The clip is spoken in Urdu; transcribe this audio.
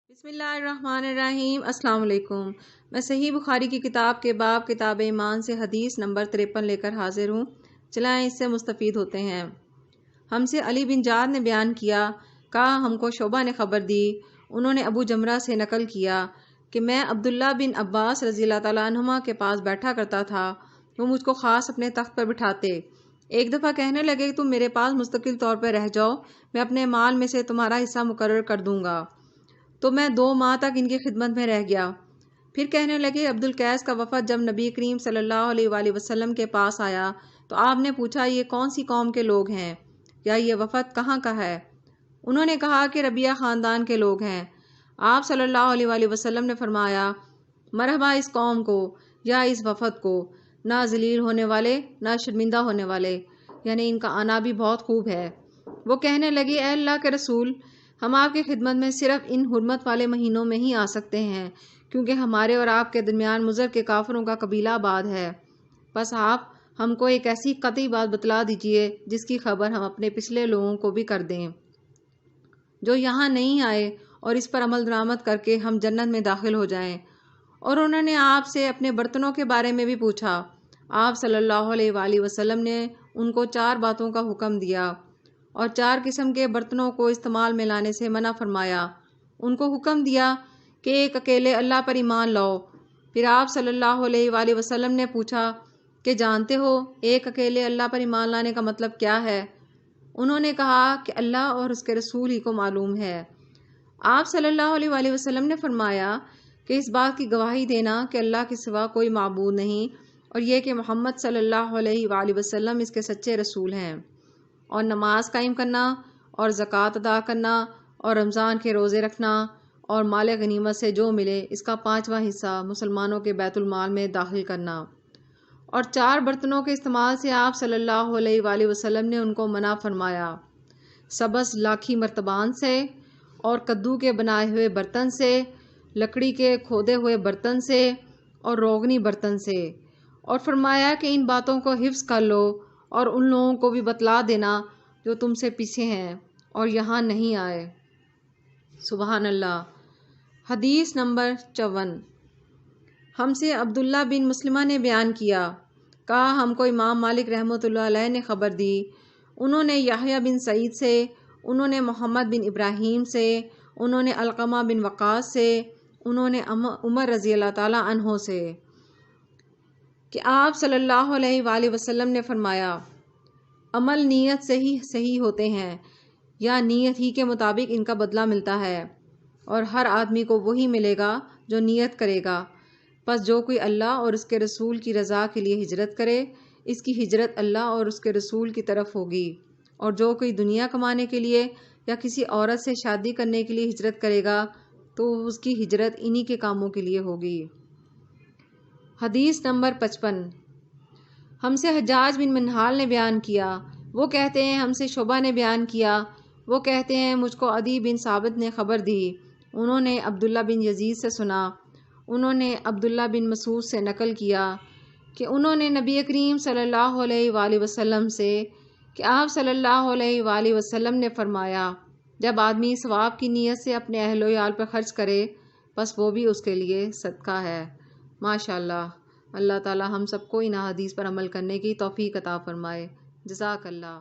بسم اللہ الرحمن الرحیم۔ السلام علیکم۔ میں صحیح بخاری کی کتاب کے باب کتاب ایمان سے حدیث نمبر 53 لے کر حاضر ہوں۔ چلائیں اس سے مستفید ہوتے ہیں۔ ہم سے علی بن جعد نے بیان کیا، کہا ہم کو شعبہ نے خبر دی، انہوں نے ابو جمرہ سے نقل کیا کہ میں عبداللہ بن عباس رضی اللہ تعالیٰ عنہما کے پاس بیٹھا کرتا تھا، وہ مجھ کو خاص اپنے تخت پر بٹھاتے۔ ایک دفعہ کہنے لگے تم میرے پاس مستقل طور پر رہ جاؤ، میں اپنے مال میں سے تمہارا حصہ مقرر کر دوں گا۔ تو میں 2 ماہ تک ان کی خدمت میں رہ گیا۔ پھر کہنے لگے عبد القیس کا وفد جب نبی کریم صلی اللہ علیہ وآلہ وسلم کے پاس آیا تو آپ نے پوچھا یہ کون سی قوم کے لوگ ہیں یا یہ وفد کہاں کا ہے؟ انہوں نے کہا کہ ربیہ خاندان کے لوگ ہیں۔ آپ صلی اللہ علیہ وآلہ وسلم نے فرمایا مرحبا اس قوم کو یا اس وفد کو، نہ ذلیل ہونے والے نہ شرمندہ ہونے والے، یعنی ان کا آنا بھی بہت خوب ہے۔ وہ کہنے لگے اے اللہ کے رسول، ہم آپ کی خدمت میں صرف ان حرمت والے مہینوں میں ہی آ سکتے ہیں، کیونکہ ہمارے اور آپ کے درمیان مضر کے کافروں کا قبیلہ آباد ہے۔ بس آپ ہم کو ایک ایسی قطعی بات بتلا دیجئے جس کی خبر ہم اپنے پچھلے لوگوں کو بھی کر دیں، جو یہاں نہیں آئے، اور اس پر عمل درآمد کر کے ہم جنت میں داخل ہو جائیں۔ اور انہوں نے آپ سے اپنے برتنوں کے بارے میں بھی پوچھا۔ آپ صلی اللہ علیہ وآلہ وسلم نے ان کو 4 باتوں کا حکم دیا اور 4 قسم کے برتنوں کو استعمال میں لانے سے منع فرمایا۔ ان کو حکم دیا کہ ایک اکیلے اللہ پر ایمان لاؤ۔ پھر آپ صلی اللہ علیہ وآلہ وسلم نے پوچھا کہ جانتے ہو ایک اکیلے اللہ پر ایمان لانے کا مطلب کیا ہے؟ انہوں نے کہا کہ اللہ اور اس کے رسول ہی کو معلوم ہے۔ آپ صلی اللہ علیہ وآلہ وسلم نے فرمایا کہ اس بات کی گواہی دینا کہ اللہ کے سوا کوئی معبود نہیں، اور یہ کہ محمد صلی اللہ علیہ وآلہ وسلم اس کے سچے رسول ہیں، اور نماز قائم کرنا اور زکوٰۃ ادا کرنا اور رمضان کے روزے رکھنا اور مال غنیمت سے جو ملے اس کا 5واں حصہ مسلمانوں کے بیت المال میں داخل کرنا۔ اور 4 برتنوں کے استعمال سے آپ صلی اللہ علیہ وآلہ وسلم نے ان کو منع فرمایا، سبز لاکھی مرتبان سے اور کدو کے بنائے ہوئے برتن سے، لکڑی کے کھودے ہوئے برتن سے اور روغنی برتن سے، اور فرمایا کہ ان باتوں کو حفظ کر لو اور ان لوگوں کو بھی بتلا دینا جو تم سے پیچھے ہیں اور یہاں نہیں آئے۔ سبحان اللہ۔ حدیث نمبر 54۔ ہم سے عبداللہ بن مسلمہ نے بیان کیا، کہا ہم کو امام مالک رحمۃ اللہ علیہ نے خبر دی، انہوں نے یحییٰ بن سعید سے، انہوں نے محمد بن ابراہیم سے، انہوں نے علقمہ بن وقاص سے، انہوں نے عمر رضی اللہ تعالیٰ عنہ سے کہ آپ صلی اللہ علیہ وآلہ وسلم نے فرمایا عمل نیت سے ہی صحیح ہوتے ہیں، یا نیت ہی کے مطابق ان کا بدلہ ملتا ہے، اور ہر آدمی کو وہی ملے گا جو نیت کرے گا۔ پس جو کوئی اللہ اور اس کے رسول کی رضا کے لیے ہجرت کرے، اس کی ہجرت اللہ اور اس کے رسول کی طرف ہوگی، اور جو کوئی دنیا کمانے کے لیے یا کسی عورت سے شادی کرنے کے لیے ہجرت کرے گا تو اس کی ہجرت انہی کے کاموں کے لیے ہوگی۔ حدیث نمبر 55۔ ہم سے حجاج بن منہال نے بیان کیا، وہ کہتے ہیں ہم سے شعبہ نے بیان کیا، وہ کہتے ہیں مجھ کو عدی بن ثابت نے خبر دی، انہوں نے عبداللہ بن یزید سے سنا، انہوں نے عبداللہ بن مسعود سے نقل کیا کہ انہوں نے نبی کریم صلی اللہ علیہ وآلہ وسلم سے کہ آپ صلی اللہ علیہ وآلہ وسلم نے فرمایا جب آدمی ثواب کی نیت سے اپنے اہل و عیال پر خرچ کرے بس وہ بھی اس کے لیے صدقہ ہے۔ ماشاءاللہ۔ اللہ تعالی ہم سب کو ان احادیث پر عمل کرنے کی توفیق عطا فرمائے۔ جزاک اللہ۔